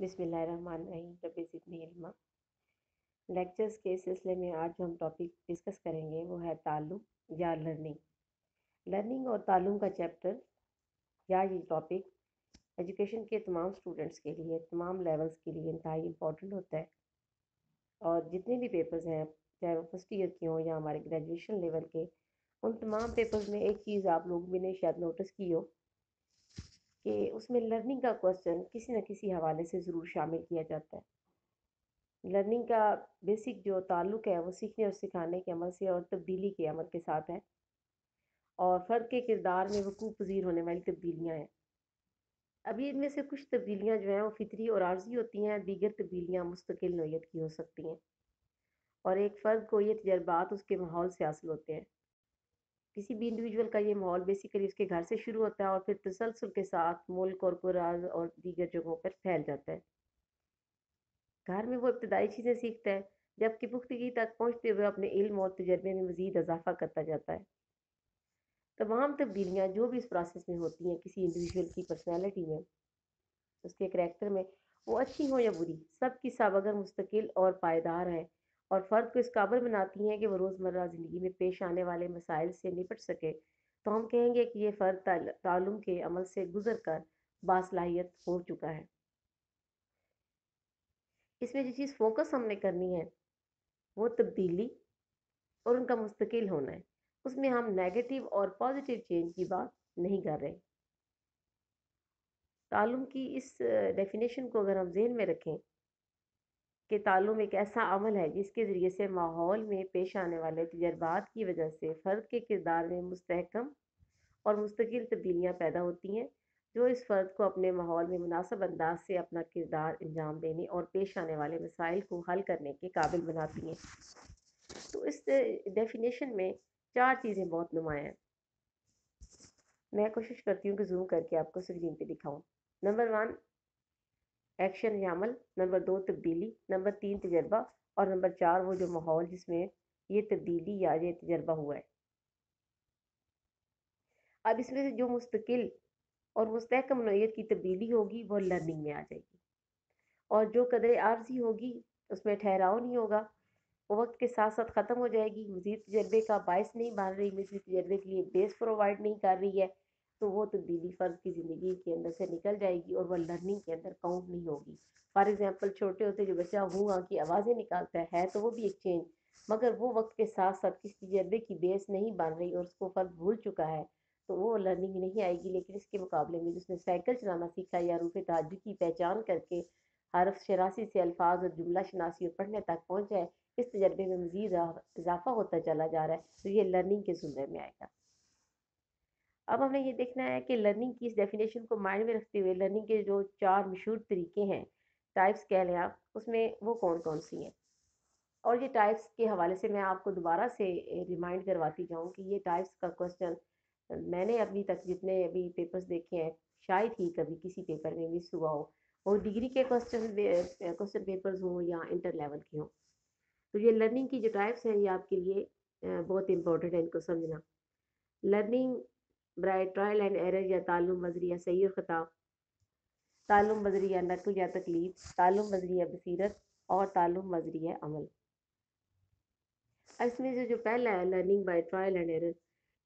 بسم اللہ الرحمن الرحیم رب زدنی علما۔ لیکچرز کے سلسلے میں آج جو ہم ٹاپک ڈسکس کریں گے وہ ہے تعلم یا لرننگ اور تعلم کا چیپٹر یا یہ ٹاپک ایجوکیشن کے تمام اسٹوڈنٹس کے لیے تمام لیولز کے لیے انتہائی امپورٹنٹ ہوتا ہے، اور جتنے بھی پیپرز ہیں چاہے وہ فرسٹ ایئر کے ہوں یا ہمارے گریجویشن لیول کے، ان تمام پیپرز میں ایک چیز آپ لوگ بھی نے شاید نوٹس کی ہو کہ اس میں لرننگ کا کوسچن کسی نہ کسی حوالے سے ضرور شامل کیا جاتا ہے۔ لرننگ کا بیسک جو تعلق ہے وہ سیکھنے اور سکھانے کے عمل سے اور تبدیلی کے عمل کے ساتھ ہے، اور فرد کے کردار میں وقوع پذیر ہونے والی تبدیلیاں ہیں۔ ابھی ان میں سے کچھ تبدیلیاں جو ہیں وہ فطری اور عارضی ہوتی ہیں، دیگر تبدیلیاں مستقل نوعیت کی ہو سکتی ہیں، اور ایک فرد کو یہ تجربات اس کے ماحول سے حاصل ہوتے ہیں۔ کسی بھی انڈیویجول کا یہ ماحول بیسیکلی اس کے گھر سے شروع ہوتا ہے اور پھر تسلسل کے ساتھ ملک اور قراز اور دیگر جگہوں پر پھیل جاتا ہے۔ گھر میں وہ ابتدائی چیزیں سیکھتا ہے، جبکہ پختگی تک پہنچتے ہوئے اپنے علم اور تجربے میں مزید اضافہ کرتا جاتا ہے۔ تمام تبدیلیاں جو بھی اس پروسیس میں ہوتی ہیں کسی انڈیویجول کی پرسنالٹی میں، اس کے کریکٹر میں، وہ اچھی ہو یا بری، سب کی سب اگر مستقل اور پائیدار ہے اور فرد کو اس قابل بناتی ہیں کہ وہ روزمرہ زندگی میں پیش آنے والے مسائل سے نپٹ سکے، تو ہم کہیں گے کہ یہ فرد تعلم کے عمل سے گزر کر باصلاحیت ہو چکا ہے۔ اس میں جو چیز فوکس ہم نے کرنی ہے وہ تبدیلی اور ان کا مستقل ہونا ہے۔ اس میں ہم نیگیٹو اور پازیٹیو چینج کی بات نہیں کر رہے۔ تعلم کی اس ڈیفینیشن کو اگر ہم ذہن میں رکھیں کہ تعلم ایک ایسا عمل ہے جس کے ذریعے سے ماحول میں پیش آنے والے تجربات کی وجہ سے فرد کے کردار میں مستحکم اور مستقل تبدیلیاں پیدا ہوتی ہیں، جو اس فرد کو اپنے ماحول میں مناسب انداز سے اپنا کردار انجام دینے اور پیش آنے والے مسائل کو حل کرنے کے قابل بناتی ہیں۔ تو اس ڈیفینیشن میں چار چیزیں بہت نمایاں ہیں۔ میں کوشش کرتی ہوں کہ زوم کر کے آپ کو اسکرین پہ دکھاؤں۔ نمبر 1 ایکشن یا عمل، نمبر 2 تبدیلی، نمبر 3 تجربہ، اور نمبر 4 وہ جو ماحول جس میں یہ تبدیلی یا یہ تجربہ ہوا ہے۔ اب اس میں سے جو مستقل اور مستحکم نوعیت کی تبدیلی ہوگی وہ لرننگ میں آ جائے گی، اور جو قدر عارضی ہوگی اس میں ٹھہراؤ نہیں ہوگا، وہ وقت کے ساتھ ساتھ ختم ہو جائے گی، مزید تجربے کا باعث نہیں بن رہی، مزید تجربے کے لیے بیس پرووائڈ نہیں کر رہی ہے، تو وہ تبدیلی فرد کی زندگی کے اندر سے نکل جائے گی اور وہ لرننگ کے اندر کاؤنٹ نہیں ہوگی۔ فار ایگزامپل چھوٹے ہوتے جو بچہ ہوں کی آوازیں نکالتا ہے تو وہ بھی ایک چینج، مگر وہ وقت کے ساتھ ساتھ کسی تجربے کی بیس نہیں بن رہی اور اس کو فرد بھول چکا ہے، تو وہ لرننگ نہیں آئے گی۔ لیکن اس کے مقابلے میں جس نے سائیکل چلانا سیکھا یا حروف تہجد کی پہچان کر کے حرف شناسی سے الفاظ اور جملہ شناسی اور پڑھنے تک پہنچ جائے، اس تجربے میں مزید اضافہ ہوتا چلا جا رہا ہے، تو یہ لرننگ کے زمرے میں آئے گا۔ اب ہمیں یہ دیکھنا ہے کہ لرننگ کی اس ڈیفینیشن کو مائنڈ میں رکھتے ہوئے لرننگ کے جو چار مشہور طریقے ہیں، ٹائپس کہہ لیں آپ، اس میں وہ کون کون سی ہیں، اور یہ ٹائپس کے حوالے سے میں آپ کو دوبارہ سے ریمائنڈ کرواتی جاؤں کہ یہ ٹائپس کا کوسچن میں نے ابھی تک جتنے ابھی پیپرز دیکھے ہیں شاید ہی کبھی کسی پیپر میں مس ہوا ہو، اور ڈگری کے کوسچن پیپرز ہوں یا انٹر لیول کے ہوں۔ تو یہ لرننگ کی جو ٹائپس ہیں یہ آپ کے لیے بہت امپورٹنٹ ہے ان کو سمجھنا۔ لرننگ برائے ٹرائل اینڈ ایرر یا تعلم بذریعہ صحیح اور خطا، تعلم بذریعہ نقل یا تقلید، تعلم بذریعہ بصیرت، اور تعلم بذریعہ عمل۔ اس میں سے جو پہلا ہے learning by trial and error,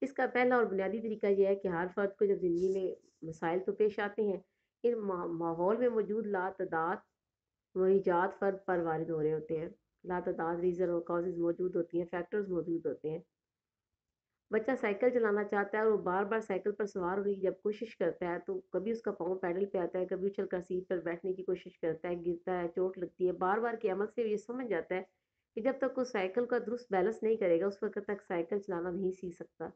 اس کا پہلا اور بنیادی طریقہ یہ ہے کہ ہر فرد کو جب زندگی میں مسائل تو پیش آتے ہیں، ان ماحول میں موجود لاتعداد وجوہات فرد پر وارد ہو رہے ہوتے ہیں، لاتعداد ریزن اور کازز موجود ہوتی ہیں، فیکٹرز موجود ہوتے ہیں۔ بچہ سائیکل چلانا چاہتا ہے اور وہ بار بار سائیکل پر سوار ہونے کی جب کوشش کرتا ہے تو کبھی اس کا پاؤں پیڈل پہ آتا ہے، کبھی اچھل کر سیٹ پر بیٹھنے کی کوشش کرتا ہے، گرتا ہے، چوٹ لگتی ہے، بار بار کے عمل سے یہ سمجھ جاتا ہے کہ جب تک وہ سائیکل کا درست بیلنس نہیں کرے گا اس وقت تک سائیکل چلانا نہیں سیکھ سکتا۔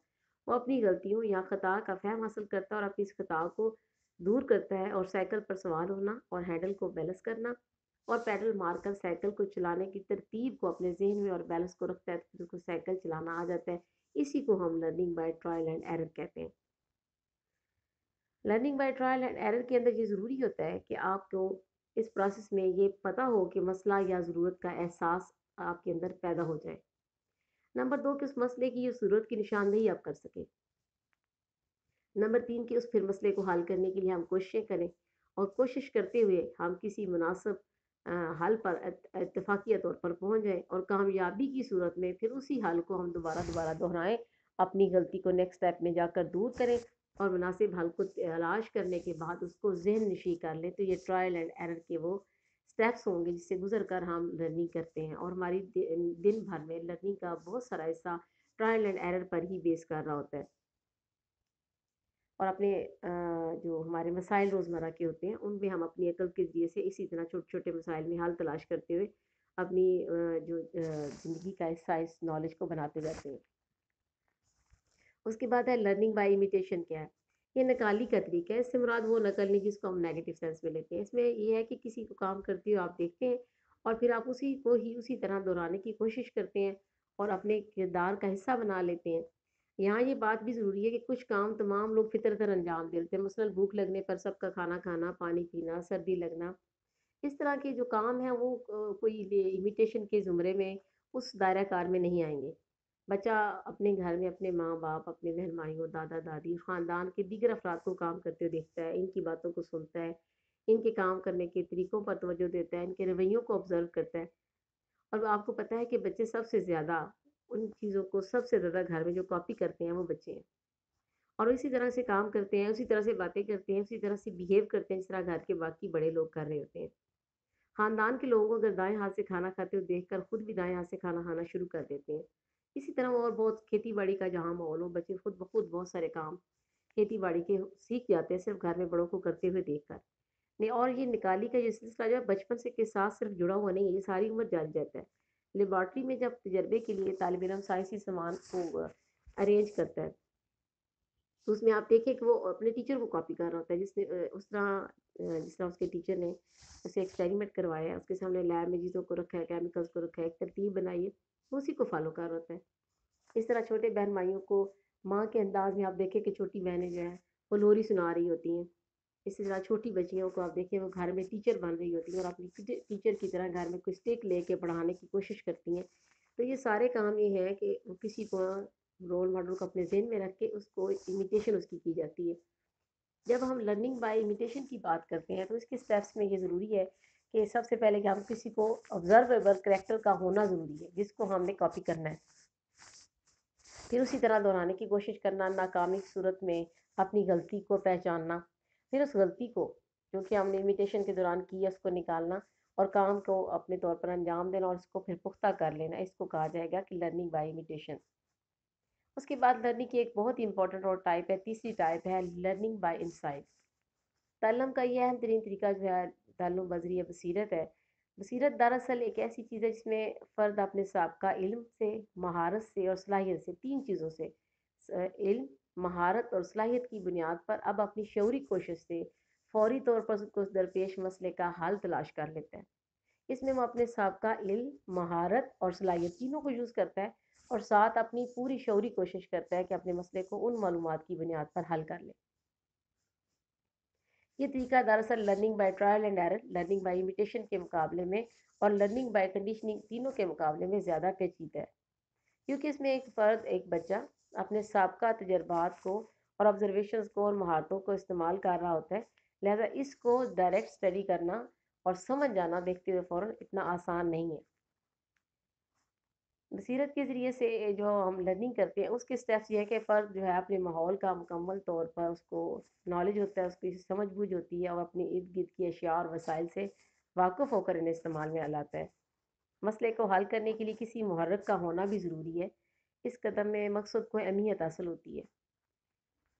وہ اپنی غلطیوں یا خطا کا فہم حاصل کرتا ہے اور اپنی اس خطا کو دور کرتا ہے، اور سائیکل پر سوار ہونا اور ہینڈل کو بیلنس کرنا اور پیڈل مار کر سائیکل کو چلانے کی ترتیب کو اپنے ذہن میں اور بیلنس کو رکھتا ہے تو پھر اس کو سائیکل چلانا آ جاتا ہے۔ اسی کو ہم learning by trial and error کہتے ہیں۔ Learning by trial and error کے اندر یہ ضروری ہوتا ہے کہ آپ کو اس پروسیس میں یہ پتہ ہو کہ مسئلہ یا ضرورت کا احساس آپ کے اندر پیدا ہو جائے۔ نمبر 2 کہ اس مسئلے کی اس ضرورت کی نشاندہی آپ کر سکیں۔ نمبر 3 کہ اس پھر مسئلے کو حل کرنے کے لیے ہم کوششیں کریں، اور کوشش کرتے ہوئے ہم کسی مناسب حل پر اتفاقیہ طور پر پہنچ جائیں، اور کامیابی کی صورت میں پھر اسی حل کو ہم دوبارہ دوبارہ دہرائیں، اپنی غلطی کو نیکسٹ اسٹیپ میں جا کر دور کریں، اور مناسب حل کو تلاش کرنے کے بعد اس کو ذہن نشی کر لیں۔ تو یہ ٹرائل اینڈ ایرر کے وہ اسٹیپس ہوں گے جس سے گزر کر ہم لرننگ کرتے ہیں، اور ہماری دن بھر میں لرننگ کا بہت سارا حصہ ٹرائل اینڈ ایرر پر ہی بیس کر رہا ہوتا ہے، اور اپنے جو ہمارے مسائل روزمرہ کے ہوتے ہیں ان میں ہم اپنی عقل کے ذریعے سے اسی طرح چھوٹے چھوٹے مسائل میں حل تلاش کرتے ہوئے اپنی جو زندگی کا حصہ اس نالج کو بناتے جاتے ہیں۔ اس کے بعد ہے لرننگ بائی امیٹیشن۔ کیا ہے یہ؟ نقالی کا طریقہ ہے۔ اس سے مراد وہ نقل نہیں جس کو ہم نیگیٹو سینس میں لیتے ہیں۔ اس میں یہ ہے کہ کسی کو کام کرتے ہو آپ دیکھتے ہیں اور پھر آپ اسی کو ہی اسی طرح دہرانے کی کوشش کرتے ہیں اور اپنے کردار کا حصہ بنا لیتے ہیں۔ یہاں یہ بات بھی ضروری ہے کہ کچھ کام تمام لوگ فطرتاً انجام دیتے ہیں، مثلاً بھوک لگنے پر سب کا کھانا کھانا، پانی پینا، سردی لگنا، اس طرح کے جو کام ہیں وہ کوئی امیٹیشن کے زمرے میں اس دائرہ کار میں نہیں آئیں گے۔ بچہ اپنے گھر میں اپنے ماں باپ، اپنے بہن بھائیوں، دادا دادی، خاندان کے دیگر افراد کو کام کرتے ہوئے دیکھتا ہے، ان کی باتوں کو سنتا ہے، ان کے کام کرنے کے طریقوں پر توجہ دیتا ہے، ان کے رویوں کو آبزرو کرتا ہے، اور آپ کو پتہ ہے کہ بچے سب سے زیادہ ان چیزوں کو سب سے زیادہ گھر میں جو کاپی کرتے ہیں وہ بچے ہیں، اور اسی طرح سے کام کرتے ہیں، اسی طرح سے باتیں کرتے ہیں، اسی طرح سے بیہیو کرتے ہیں جس طرح گھر کے باقی بڑے لوگ کر رہے ہوتے ہیں۔ خاندان کے لوگوں کو اگر دائیں ہاتھ سے کھانا کھاتے ہوئے دیکھ کر خود بھی دائیں ہاتھ سے کھانا کھانا شروع کر دیتے ہیں۔ اسی طرح اور بہت کھیتی باڑی کا جہاں ماحول ہو، بچے خود بخود بہت سارے کام کھیتی باڑی کے سیکھ جاتے ہیں صرف گھر میں بڑوں کو کرتے ہوئے دیکھ کر نہیں۔ اور یہ نکالی کا جو سلسلہ جو ہے بچپن سے کے ساتھ صرف جڑا ہوا نہیں ہے، یہ ساری عمر جاری رہتا ہے۔ لیبارٹری میں جب تجربے کے لیے طالب علم سائنسی سامان کو ارینج کرتا ہے تو اس میں آپ دیکھیں کہ وہ اپنے ٹیچر کو کاپی کر رہا ہوتا ہے، جس نے جس طرح اس کے ٹیچر نے اسے ایکسپیریمنٹ کروایا ہے، اس کے سامنے لیب میں چیزوں کو رکھا ہے، کیمیکلز کو رکھا ہے، ایک ترتیب بنائی ہے، وہ اسی کو فالو کر رہا ہوتا ہے۔ اس طرح چھوٹے بہن بھائیوں کو ماں کے انداز میں آپ دیکھیں کہ چھوٹی بہنیں جو ہیں وہ لوری سنا رہی ہوتی ہیں، اسی طرح چھوٹی بچیوں کو آپ دیکھیں وہ گھر میں ٹیچر بن رہی ہوتی ہیں اور اپنی ٹیچر کی طرح گھر میں کوئی اسٹیک لے کے پڑھانے کی کوشش کرتی ہیں۔ تو یہ سارے کام یہ ہے کہ کسی کو رول ماڈل کو اپنے ذہن میں رکھ کے اس کو امیٹیشن اس کی جاتی ہے۔ جب ہم لرننگ بائی امیٹیشن کی بات کرتے ہیں تو اس کے اسٹیپس میں یہ ضروری ہے کہ سب سے پہلے کہ ہم کسی کو آبزرویبل کریکٹر کا ہونا ضروری ہے جس کو ہم نے کاپی کرنا ہے، پھر اسی طرح دہرانے کی کوشش کرنا، ناکامی کی صورت میں اپنی غلطی کو پہچاننا، پھر اس غلطی کو جو کہ ہم نے امیٹیشن کے دوران کی ہے اس کو نکالنا اور کام کو اپنے طور پر انجام دینا اور اس کو پھر پختہ کر لینا، اس کو کہا جائے گا کہ لرننگ بائی امیٹیشن۔ اس کے بعد لرننگ کی ایک بہت ہی امپورٹنٹ اور ٹائپ ہے، تیسری ٹائپ ہے لرننگ بائی انسائٹ۔ تعلم کا یہ اہم ترین طریقہ جو ہے تعلم بذریعہ بصیرت ہے۔ بصیرت دراصل ایک ایسی چیز ہے جس میں فرد اپنے سابقہ علم سے، مہارت سے اور صلاحیت سے، تین چیزوں سے، علم، مہارت اور صلاحیت کی بنیاد پر اب اپنی شعوری کوشش سے فوری طور پر کچھ درپیش مسئلے کا حل تلاش کر لیتا ہے۔ اس میں وہ اپنے سابقہ علم، مہارت اور صلاحیت تینوں کو یوز کرتا ہے اور ساتھ اپنی پوری شعوری کوشش کرتا ہے کہ اپنے مسئلے کو ان معلومات کی بنیاد پر حل کر لے۔ یہ طریقہ دراصل learning by trial and error, learning by imitation کے مقابلے میں اور لرننگ بائی کنڈیشننگ تینوں کے مقابلے میں زیادہ پیچیدہ ہے، کیونکہ اس میں ایک فرد، ایک بچہ اپنے سابقہ تجربات کو اور آبزرویشنز کو اور مہارتوں کو استعمال کر رہا ہوتا ہے، لہذا اس کو ڈائریکٹ اسٹڈی کرنا اور سمجھ جانا دیکھتے ہوئے فوراً اتنا آسان نہیں ہے۔ بصیرت کے ذریعے سے جو ہم لرننگ کرتے ہیں اس کے اسٹیپس یہ ہے کہ فرد جو ہے اپنے ماحول کا مکمل طور پر اس کو نالج ہوتا ہے، اس کی سمجھ بوجھ ہوتی ہے اور اپنے ارد گرد کی اشیاء اور وسائل سے واقف ہو کر انہیں استعمال میں لاتا ہے۔ مسئلے کو حل کرنے کے لیے کسی محرک کا ہونا بھی ضروری ہے۔ اس قدم میں مقصد کو اہمیت حاصل ہوتی ہے،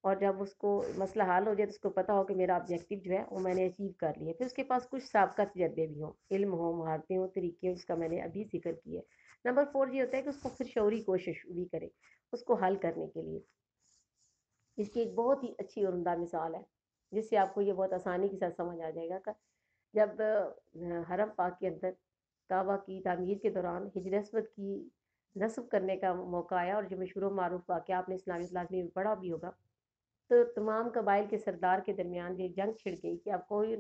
اور جب اس کو مسئلہ حل ہو جائے تو اس کو پتہ ہو کہ میرا آبجیکٹیو جو ہے وہ میں نے اچیو کر لیا، پھر اس کے پاس کچھ سابقہ تجربے بھی ہوں، علم ہو، مہارتیں ہوں، طریقے ہوں، جس کا میں نے ابھی ذکر کیا ہے۔ نمبر 4 یہ ہوتا ہے کہ اس کو پھر شعوری کوشش بھی کرے اس کو حل کرنے کے لیے۔ اس کی ایک بہت ہی اچھی اور عمدہ مثال ہے جس سے آپ کو یہ بہت آسانی کے ساتھ سمجھ آ جائے گا کہ جب حرم پاک کے اندر کعبہ کی تعمیر کے دوران ہجر اسود کی نصب کرنے کا موقع آیا، اور جو مشہور و معروف واقعہ آپ نے اسلامی لازمی میں پڑھا بھی ہوگا، تو تمام قبائل کے سردار کے درمیان یہ جنگ چھڑ گئی کہ اب کوئی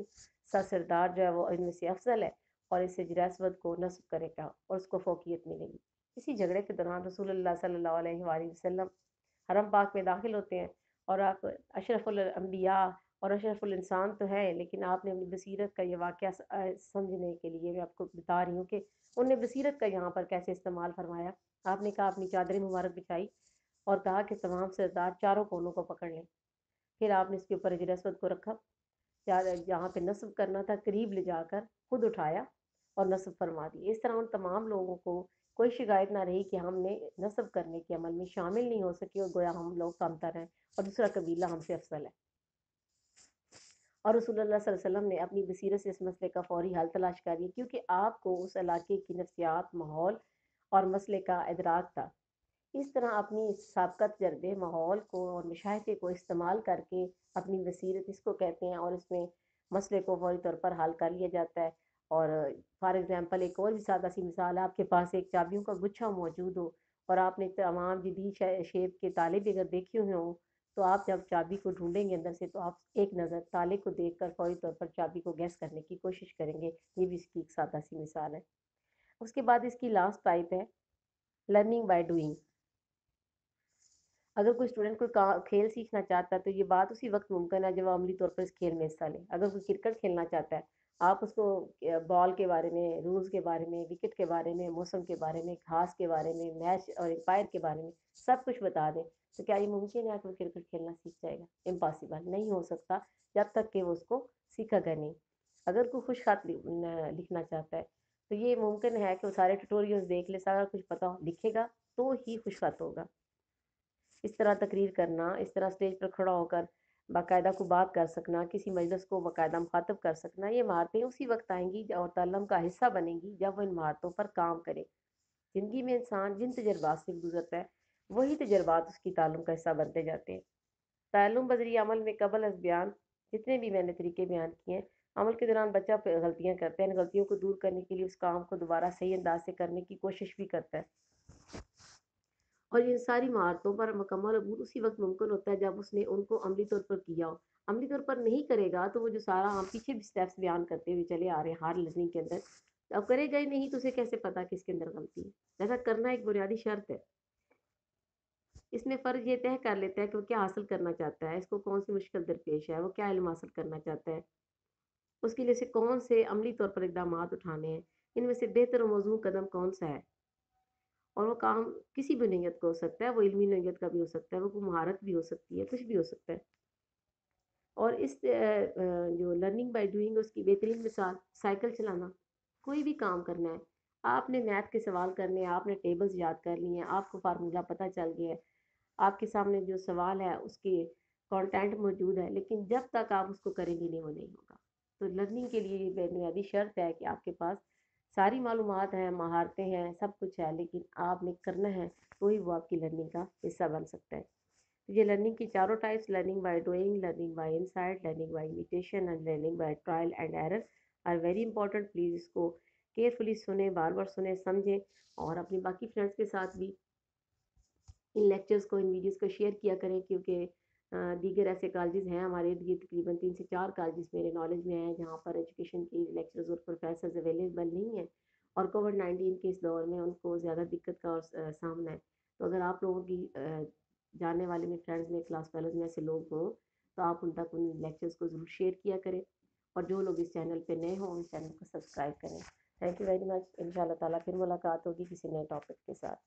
سا سردار جو ہے وہ ان میں سے افضل ہے اور اس ہجر اسود کو نصب کرے گا اور اس کو فوقیت ملے گی۔ اسی جھگڑے کے دوران رسول اللہ صلی اللہ علیہ وآلہ وسلم حرم پاک میں داخل ہوتے ہیں اور آپ اشرف الانبیاء اور اشرف الانسان تو ہے، لیکن آپ نے اپنی بصیرت کا یہ واقعہ سمجھنے کے لیے میں آپ کو بتا رہی ہوں کہ انہوں نے بصیرت کا یہاں پر کیسے استعمال فرمایا۔ آپ نے کہا اپنی چادر مبارک بچھائی اور کہا کہ تمام سردار چاروں کونوں کو پکڑ لیں، پھر آپ نے اس کے اوپر حجر اسود کو رکھا، جہاں پہ نصب کرنا تھا قریب لے جا کر خود اٹھایا اور نصب فرما دی۔ اس طرح ان تمام لوگوں کو کوئی شکایت نہ رہی کہ ہم نے نصب کرنے کے عمل میں شامل نہیں ہو سکے اور گویا ہم لوگ کمتر ہیں اور دوسرا قبیلہ ہم سے افضل ہے۔ اور رسول اللہ صلی اللہ علیہ وسلم نے اپنی بصیرت سے اس مسئلے کا فوری حل تلاش کر دیا، کیونکہ آپ کو اس علاقے کی نفسیات، ماحول اور مسئلے کا ادراک تھا۔ اس طرح اپنی سابقہ تجربے، ماحول کو اور مشاہدے کو استعمال کر کے اپنی بصیرت اس کو کہتے ہیں، اور اس میں مسئلے کو فوری طور پر حل کر لیا جاتا ہے۔ اور فار ایگزامپل ایک اور بھی سادہ سی مثال ہے، آپ کے پاس ایک چابیوں کا گچھا موجود ہو اور آپ نے تمام جدید شیپ کے تالے بھی اگر دیکھے ہوئے ہوں، تو آپ جب چابی کو ڈھونڈیں گے اندر سے تو آپ ایک نظر تالے کو دیکھ کر فوری طور پر چابی کو گیس کرنے کی کوشش کریں گے۔ یہ بھی اس کی ایک سادہ سی مثال ہے۔ اس کے بعد اس کی لاسٹ ٹائپ ہے لرننگ بائی ڈوئنگ۔ اگر کوئی اسٹوڈنٹ کوئی کھیل سیکھنا چاہتا ہے تو یہ بات اسی وقت ممکن ہے جب وہ عملی طور پر اس کھیل میں حصہ لے۔ اگر کوئی کرکٹ کھیلنا چاہتا ہے، آپ اس کو بال کے بارے میں، رولز کے بارے میں، وکٹ کے بارے میں، موسم کے بارے میں، گھاس کے بارے میں، میچ اور امپائر کے بارے میں سب کچھ بتا دیں، تو کیا یہ ممکن ہے کہ وہ کرکٹ کھیلنا سیکھ جائے گا؟ امپاسبل، نہیں ہو سکتا جب تک کہ وہ اس کو سیکھا گا نہیں۔ اگر کوئی خوش خط لکھنا چاہتا ہے تو یہ ممکن ہے کہ وہ سارے ٹیوٹوریلز دیکھ لے، سارا کچھ پتا لکھے گا تو ہی خوش خط ہوگا۔ اس طرح تقریر کرنا، اس طرح اسٹیج پر کھڑا ہو کر باقاعدہ کو بات کر سکنا، کسی مجلس کو باقاعدہ مخاطب کر سکنا، یہ مہارتیں اسی وقت آئیں گی اور تعلم کا حصہ بنیں گی جب وہ ان مہارتوں پر کام کرے۔ زندگی میں انسان جن تجربات سے گزرتا ہے وہی تجربات اس کی تعلم کا حصہ بنتے جاتے ہیں۔ تعلم بذریعہ عمل میں قبل از بیان جتنے بھی میں نے طریقے بیان کیے ہیں، عمل کے دوران بچہ غلطیاں کرتا ہے، ان غلطیوں کو دور کرنے کے لیے اس کام کو دوبارہ صحیح انداز سے کرنے کی کوشش بھی کرتا ہے، اور ان ساری مہارتوں پر مکمل عبور اسی وقت ممکن ہوتا ہے جب اس نے ان کو عملی طور پر کیا ہو۔ عملی طور پر نہیں کرے گا تو وہ جو سارا ہم پیچھے بھی اسٹیپس بیان کرتے ہوئے چلے آ رہے ہیں ہر لرننگ کے اندر، اب کرے گا ہی نہیں تو اسے کیسے پتا کہ اس کے اندر غلطی ہے؟ ایسا کرنا ایک بنیادی شرط ہے۔ اس میں فرض یہ طے کر لیتا ہے کہ وہ کیا حاصل کرنا چاہتا ہے، اس کو کون سی مشکل درپیش ہے، وہ کیا علم حاصل کرنا چاہتا ہے، اس کے لیے سے کون سے عملی طور پر اقدامات اٹھانے ہیں، ان میں سے بہتر و موزوں قدم کون سا ہے۔ اور وہ کام کسی بھی نوعیت کا ہو سکتا ہے، وہ علمی نوعیت کا بھی ہو سکتا ہے، وہ کوئی مہارت بھی ہو سکتی ہے، کچھ بھی ہو سکتا ہے۔ اور اس جو لرننگ بائی ڈوئنگ اس کی بہترین مثال سائیکل چلانا، کوئی بھی کام کرنا ہے، آپ نے میتھ کے سوال کرنے ہیں، آپ نے ٹیبلز یاد کر لی ہیں، آپ کو فارمولا پتہ چل گیا ہے، آپ کے سامنے جو سوال ہے اس کے کانٹینٹ موجود ہے، لیکن جب تک آپ اس کو کریں گے نہیں وہ نہیں ہوگا۔ تو لرننگ کے لیے یہ بنیادی شرط ہے کہ آپ کے پاس ساری معلومات ہیں، مہارتیں ہیں، سب کچھ ہے، لیکن آپ نے کرنا ہے تو ہی وہ آپ کی لرننگ کا حصہ بن سکتا ہے۔ یہ لرننگ کی چاروں types, learning by doing, learning by insight, learning by imitation and learning by trial and error are very important. Please اس کو کیئرفلی سنیں، بار بار سنیں، سمجھیں، اور اپنی باقی فرینڈس کے ساتھ بھی ان لیکچرز کو، ان ویڈیوز کو شیئر کیا کریں، کیونکہ دیگر ایسے کالجز ہیں ہمارے ارد گرد، تقریباً 3 سے 4 کالجز میرے نالج میں ہیں جہاں پر ایجوکیشن کی لیکچرز اور پروفیسرز اویلیبل نہیں ہیں، اور کووڈ-19 کے اس دور میں ان کو زیادہ دقت کا سامنا ہے۔ تو اگر آپ لوگوں کی جاننے والے میں فرینڈز میں، کلاس فیلوز میں ایسے لوگ ہوں تو آپ ان تک ان لیکچرز کو ضرور شیئر کیا کریں، اور جو لوگ اس چینل پہ نئے ہوں اس چینل کو سبسکرائب کریں۔ Thank you very much. ان شاء اللہ تعالیٰ پھر ملاقات ہوگی کسی نئے ٹاپک کے ساتھ۔